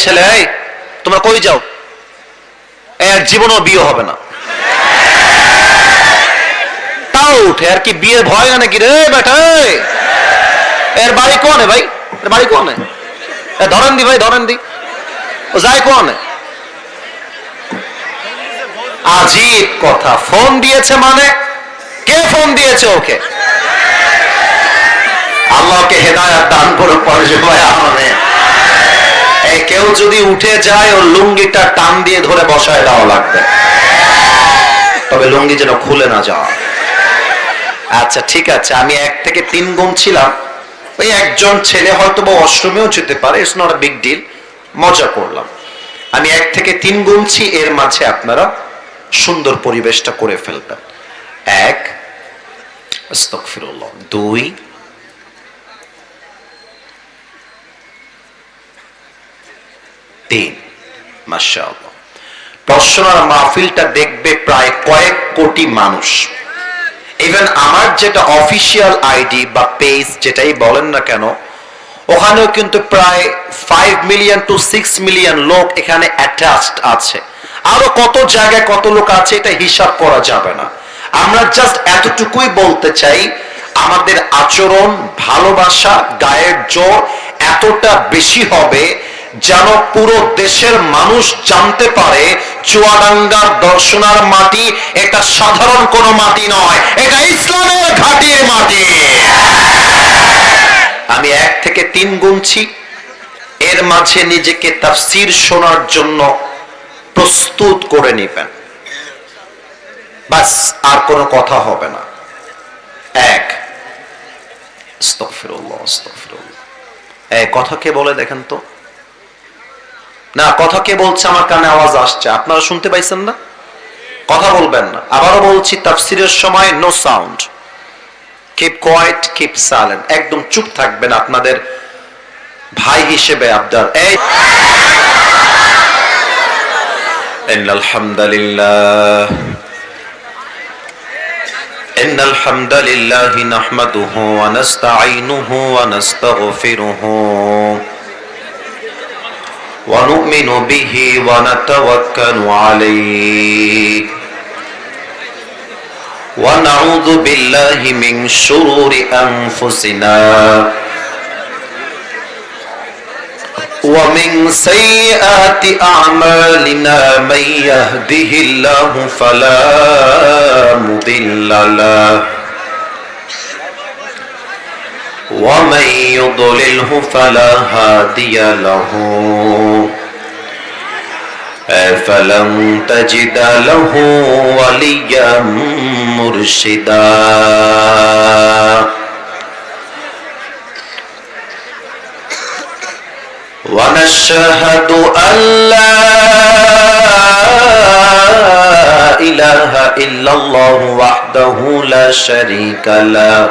ছেলে, এই তোমরা কই যাও, এর জীবনও বিয়ে হবে না। তাও উঠে আর কি, বিয়ে ভয় নাকি রে বেটা, এর বাড়ি কোনে ভাই, এর বাড়ি কোনে, ধরেন দি ভাই, ধরেন দি, ও যায় কোনে। আজীব কথা, ফোন দিয়েছে মানে কে ফোন দিয়েছে ওকে? আল্লাহকে হেদায়েত দান করুক। এই কেউ যদি উঠে যায় ওর লুঙ্গিটা টান দিয়ে ধরে বসায় দেওয়া লাগবে, তবে লুঙ্গি যেন খুলে না যাওয়া। আচ্ছা ঠিক আছে, আমি 1 থেকে 3 গুনছিলাম, ওই একজন ছেলে হয়তো বা অষ্টমেও যেতে পারে, it's not a big deal, মজা করলাম। আমি 1 থেকে 3 গুনছি, এর মাঝে আপনারা সুন্দর পরিবেশটা করে ফেলবেন। 1, আস্তাগফিরুল্লাহ, 2, 3, মাশাআল্লাহ। পড়াশোনার মাহফিলটা দেখবে প্রায় কয়েক কোটি মানুষ। ইভেন আমার যেটা অফিসিয়াল আইডি বা পেজ যেটাই বলেন না কেন, ওখানেও কিন্তু প্রায় 5 মিলিয়ন টু 6 মিলিয়ন লোক এখানে অ্যাটাচড আছে। আরো কত জায়গায় কত লোক আছে এটা হিসাব করা যাবে না। আমরা জাস্ট এতটুকুই বলতে চাই, আমাদের আচরণ, ভালোবাসা, গায়ের জোর এতটা বেশি হবে যেন পুরো দেশের মানুষ জানতে পারে চুয়াডাঙ্গার দর্শনার মাটি এটা সাধারণ কোনো মাটি নয়, এটা ইসলামের ঘাটির মাটি। আমি 1 থেকে 3 গুনছি, এর মাঝে নিজেকে তাফসীর শোনার জন্য প্রস্তুত করে নেবেন, বাস, আর কোনো কথা হবে না। 1, আস্তাগফিরুল্লাহ, আস্তাগফিরুল্লাহ। এই কথা কে বলে দেখেন তো? না, কথা কে বলছে? আমার কানে আওয়াজ আসছে, আপনারা শুনতে পাইছেন না? কথা বলবেন না। আবারও বলছি, তাফসীরের সময় no sound, keep quiet, keep silent, একদম চুপ থাকবেন। আপনাদের ভাই হিসেবে আবদার। এই ইন্নাল হামদালিল্লাহ, ইন্নাল হামদালিল্লাহ নাহমাদুহু ওয়া নাস্তাঈনুহু ওয়া নাস্তাগফিরুহু ওয়া নু'মিনু বিহি ওয়া নাতাওয়াক্কালু আলাইহি ওয়া নাউযু বিল্লাহি মিন শুরুরি আনফুসিনা ওয়া মিন সাইয়্যাতি আ'মালিনা মান ইয়াহদিহিল্লাহু ফালা মুদিল্লা লাহু ওয়া মান ইউদ্লিলহু ফালা হাদিয়া লাহু ফালান তাজিদা লাহু ওয়ালিয়্যাম মুরশিদা। ونشهد أن لا إله إلا الله وحده لا شريك له